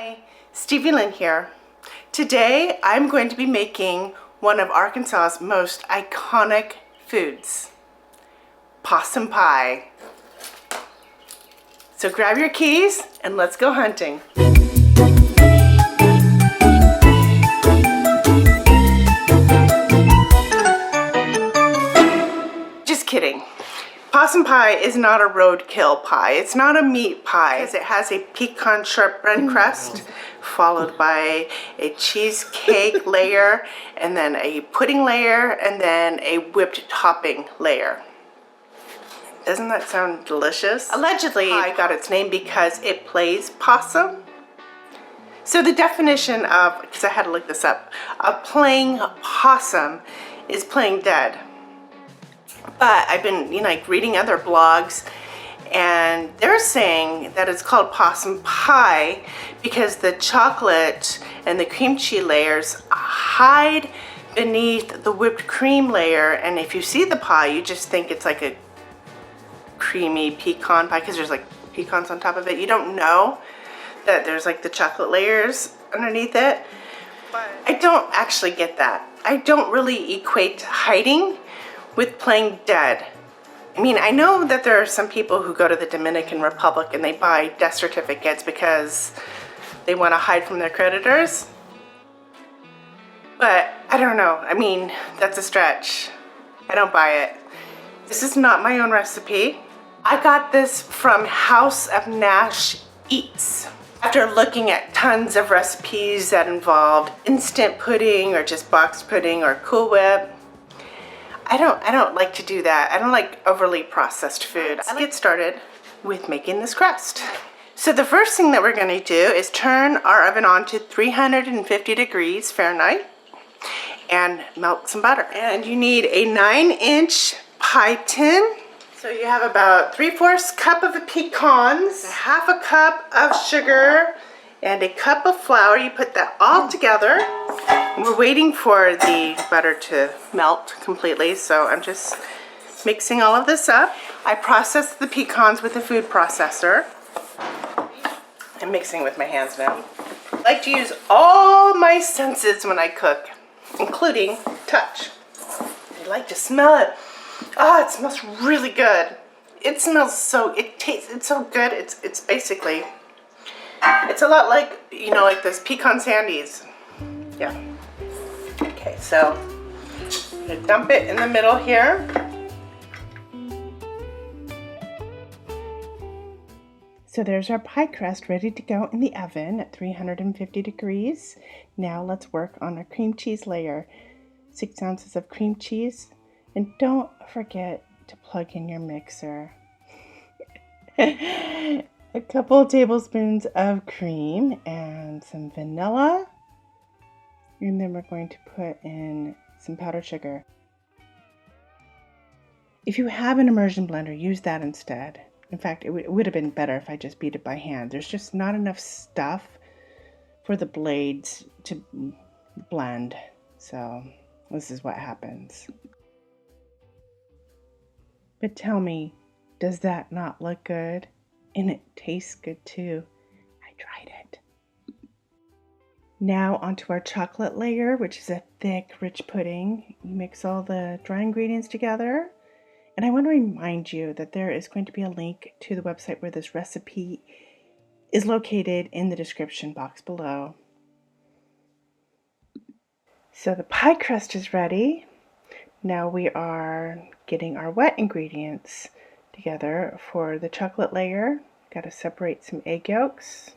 Hi, Stevie Lynn here. Today I'm going to be making one of Arkansas's most iconic foods, possum pie. So grab your keys and let's go hunting. Just kidding. Possum pie is not a roadkill pie. It's not a meat pie because it has a pecan sharp bread crust followed by a cheesecake layer and then a pudding layer and then a whipped topping layer. Doesn't that sound delicious? Allegedly, pie got its name because it plays possum. So the definition of, because I had to look this up, of playing possum is playing dead. But I've been, reading other blogs, and they're saying that it's called possum pie because the chocolate and the cream cheese layers hide beneath the whipped cream layer, and if you see the pie, you just think it's like a creamy pecan pie because there's like pecans on top of it. You don't know that there's like the chocolate layers underneath it. But I don't actually get that. I don't really equate hiding with playing dead. I mean, I know that there are some people who go to the Dominican Republic and they buy death certificates because they want to hide from their creditors. But I don't know. I mean, that's a stretch. I don't buy it. This is not my own recipe. I got this from House of Nash Eats. After looking at tons of recipes that involved instant pudding or just boxed pudding or Cool Whip, I don't like to do that. I don't like overly processed food. Let's get started with making this crust. So the first thing that we're going to do is turn our oven on to 350 degrees Fahrenheit and melt some butter. And you need a 9-inch pie tin. So you have about 3/4 cup of pecans, half a cup of sugar, and a cup of flour. You put that all together. We're waiting for the butter to melt completely, so I'm just mixing all of this up. I processed the pecans with a food processor. I'm mixing with my hands now. I like to use all my senses when I cook, including touch. I like to smell it. Oh, it smells really good. It smells so, it's so good. It's basically, it's a lot like, like those pecan sandies. Yeah. Okay, so I'm gonna dump it in the middle here. So there's our pie crust ready to go in the oven at 350 degrees. Now let's work on our cream cheese layer. 6 ounces of cream cheese. And don't forget to plug in your mixer. A couple tablespoons of cream and some vanilla. And then we're going to put in some powdered sugar. If you have an immersion blender, use that instead. In fact, it would have been better if I just beat it by hand. There's just not enough stuff for the blades to blend. So this is what happens. But tell me, does that not look good? And it tastes good too. I tried it. Now onto our chocolate layer, which is a thick, rich pudding. You mix all the dry ingredients together. And I want to remind you that there is going to be a link to the website where this recipe is located in the description box below. So the pie crust is ready. Now we are getting our wet ingredients together for the chocolate layer. Got to separate some egg yolks.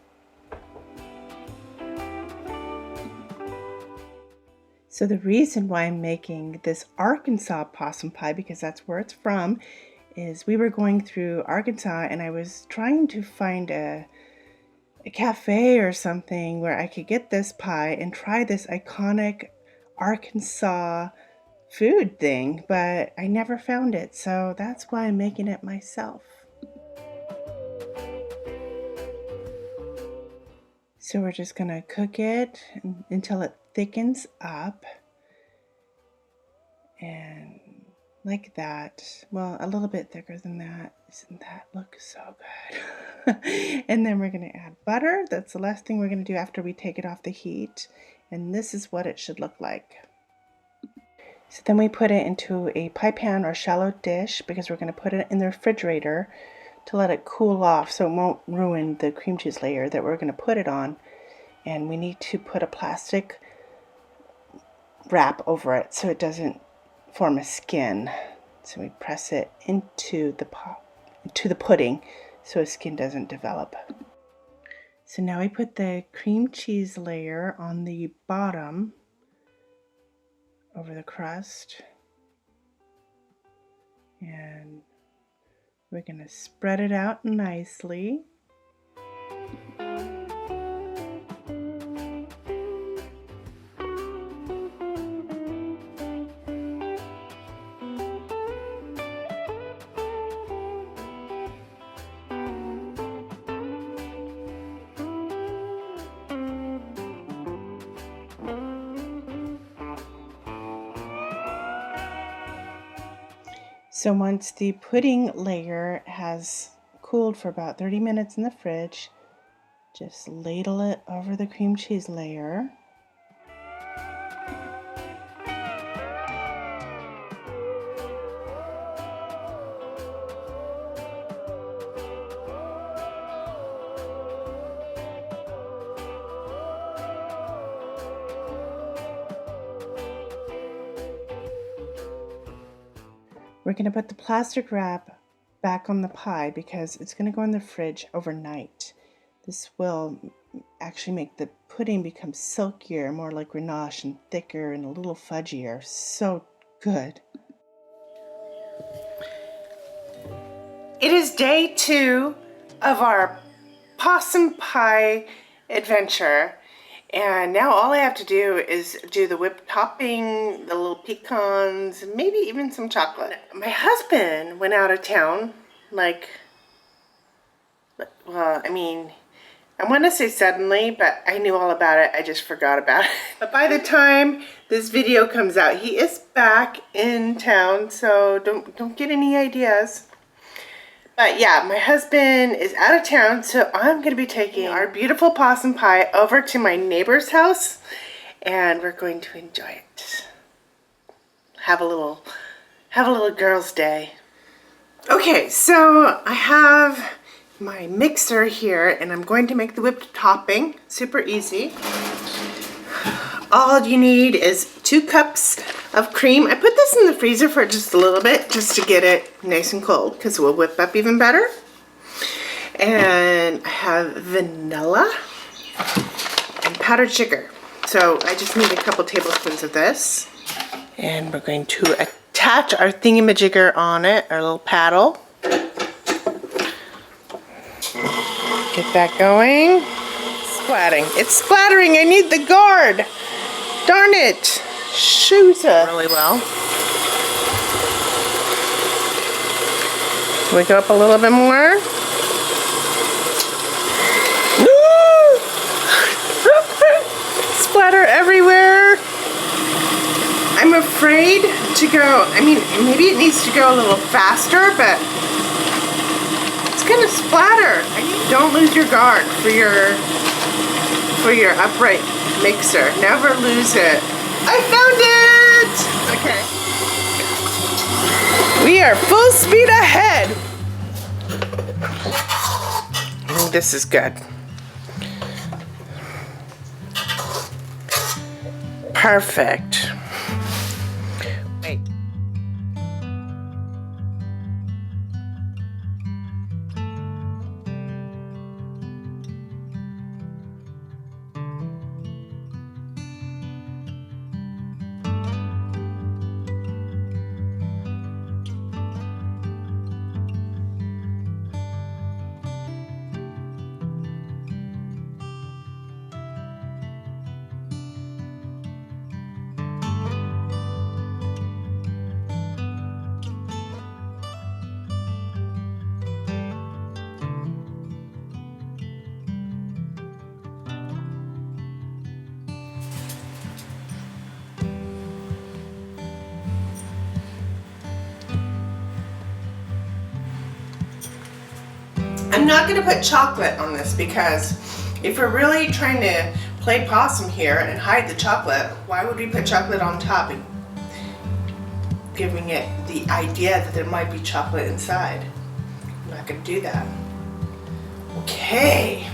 So the reason why I'm making this Arkansas possum pie, because that's where it's from, is we were going through Arkansas and I was trying to find a cafe or something where I could get this pie and try this iconic Arkansas food thing, but I never found it, so that's why I'm making it myself. So we're just gonna cook it until it thickens up, and like that. Well, a little bit thicker than that. Doesn't that look so good? And then we're going to add butter. That's the last thing we're going to do after we take it off the heat. And this is what it should look like. So then we put it into a pie pan or shallow dish because we're going to put it in the refrigerator to let it cool off so it won't ruin the cream cheese layer that we're going to put it on. And we need to put a plastic wrap over it so it doesn't form a skin. So we press it into the pudding so a skin doesn't develop. So now we put the cream cheese layer on the bottom over the crust, and we're going to spread it out nicely. So once the pudding layer has cooled for about 30 minutes in the fridge, just ladle it over the cream cheese layer. We're going to put the plastic wrap back on the pie because it's going to go in the fridge overnight. This will actually make the pudding become silkier, more like ganache, and thicker and a little fudgier. So good. It is day 2 of our possum pie adventure. And now all I have to do is do the whipped topping, the little pecans, maybe even some chocolate. My husband went out of town, I want to say suddenly, but I knew all about it. I just forgot about it. But by the time this video comes out, he is back in town, so don't get any ideas. But yeah, my husband is out of town, so I'm going to be taking our beautiful possum pie over to my neighbor's house, and we're going to enjoy it. Have a little girls' day. Okay, so I have my mixer here, and I'm going to make the whipped topping. Super easy. All you need is 2 cups of cream. I put this in the freezer for just a little bit, just to get it nice and cold, because it will whip up even better. And I have vanilla and powdered sugar. So I just need a couple tablespoons of this. And we're going to attach our thingamajigger on it, our little paddle. Get that going. Splatting. It's splattering. I need the guard. Darn it. Shoot really well. Can we go up a little bit more? Splatter everywhere. I'm afraid to go, maybe it needs to go a little faster, but it's gonna splatter. Don't lose your guard for your upright mixer. Never lose it. I found it! Okay. We are full speed ahead. Oh, this is good. Perfect. Wait. I'm not gonna put chocolate on this because if we're really trying to play possum here and hide the chocolate, why would we put chocolate on top and giving it the idea that there might be chocolate inside? I'm not gonna do that. Okay.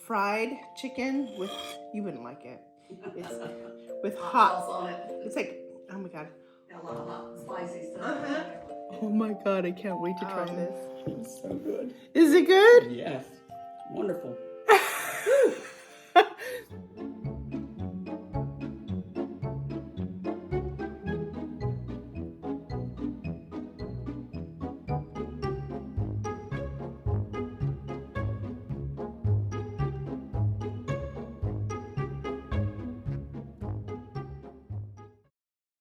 Fried chicken with, you wouldn't like it. It's with hot. It's like, oh my god. A lot of hot, spicy stuff. Oh my god, I can't wait to try this. It's so good. Is it good? Yes. Wonderful.